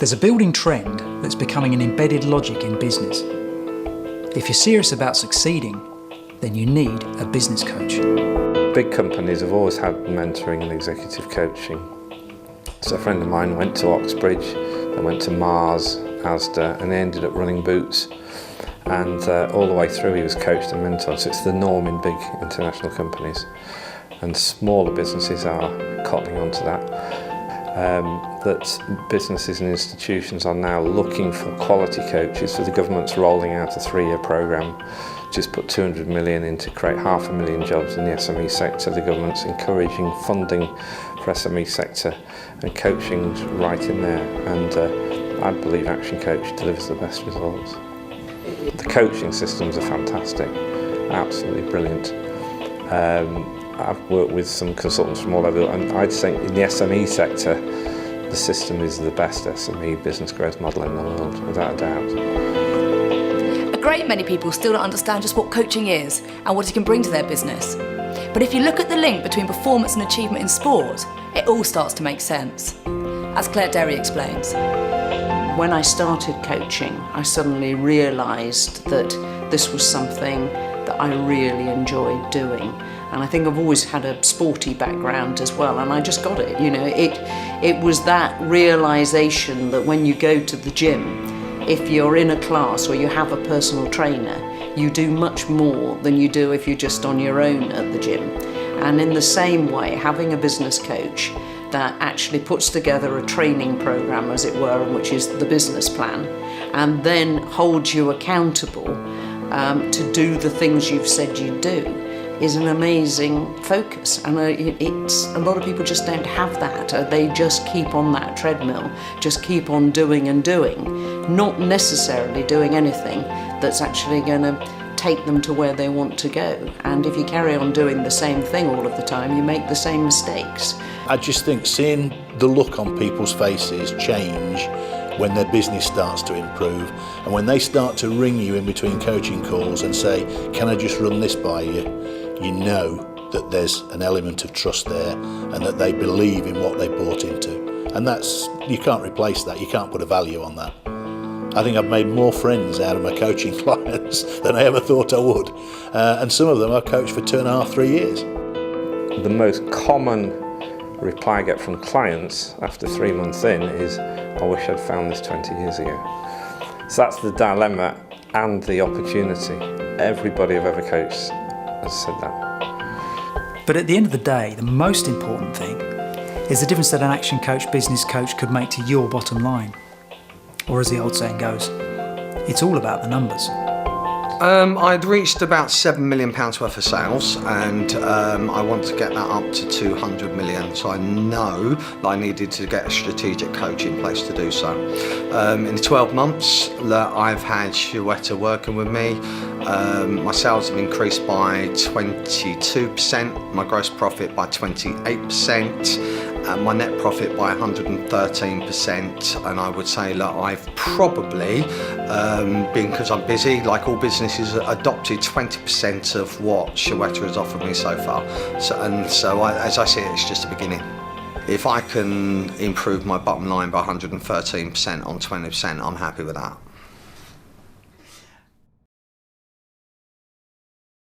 There's a building trend that's becoming an embedded logic in business. If you're serious about succeeding, then you need a business coach. Big companies have always had mentoring and executive coaching. So a friend of mine went to Oxbridge, then went to Mars, Asda, and he ended up running Boots. And all the way through he was coached and mentored, so it's the norm in big international companies. And smaller businesses are cottoning onto that. That businesses and institutions are now looking for quality coaches, so the government's rolling out a 3-year programme. Just put 200 million in to create 500,000 jobs in the SME sector. The government's encouraging funding for SME sector, and coaching's right in there. And I believe Action Coach delivers the best results. The coaching systems are fantastic, absolutely brilliant. I've worked with some consultants from all over, and I'd say in the SME sector, the system is the best SME business growth model in the world, without a doubt. A great many people still don't understand just what coaching is and what it can bring to their business. But if you look at the link between performance and achievement in sport, it all starts to make sense. As Claire Derry explains. When I started coaching, I suddenly realised that this was something that I really enjoyed doing. And I think I've always had a sporty background as well, and I just got it. You know, it was that realisation that when you go to the gym, if you're in a class or you have a personal trainer, you do much more than you do if you're just on your own at the gym. And in the same way, having a business coach that actually puts together a training programme, as it were, which is the business plan, and then holds you accountable to do the things you've said you'd do, is an amazing focus. And it's a lot of people just don't have that. They just keep on that treadmill, just keep on doing and doing, not necessarily doing anything that's actually going to take them to where they want to go. And if you carry on doing the same thing all of the time, you make the same mistakes. I just think seeing the look on people's faces change when their business starts to improve, and when they start to ring you in between coaching calls and say, can I just run this by you? You know that there's an element of trust there and that they believe in what they bought into. And that's, you can't replace that, you can't put a value on that. I think I've made more friends out of my coaching clients than I ever thought I would. And some of them I've coached for 2.5, 3 years. The most common reply I get from clients after 3 months in is, I wish I'd found this 20 years ago. So that's the dilemma and the opportunity. Everybody I've ever coached has said that. But at the end of the day, the most important thing is the difference that an Action Coach business coach could make to your bottom line. Or as the old saying goes, it's all about the numbers. I'd reached about £7 million worth of sales, and I want to get that up to 200 million. So I know that I needed to get a strategic coach in place to do so. In the 12 months that I've had Shweta working with me, my sales have increased by 22%, my gross profit by 28%, and my net profit by 113%. And I would say that I've probably, because I'm busy, like all businesses, adopted 20% of what Shweta has offered me so far. So as I see it, it's just the beginning. If I can improve my bottom line by 113% on 20%, I'm happy with that.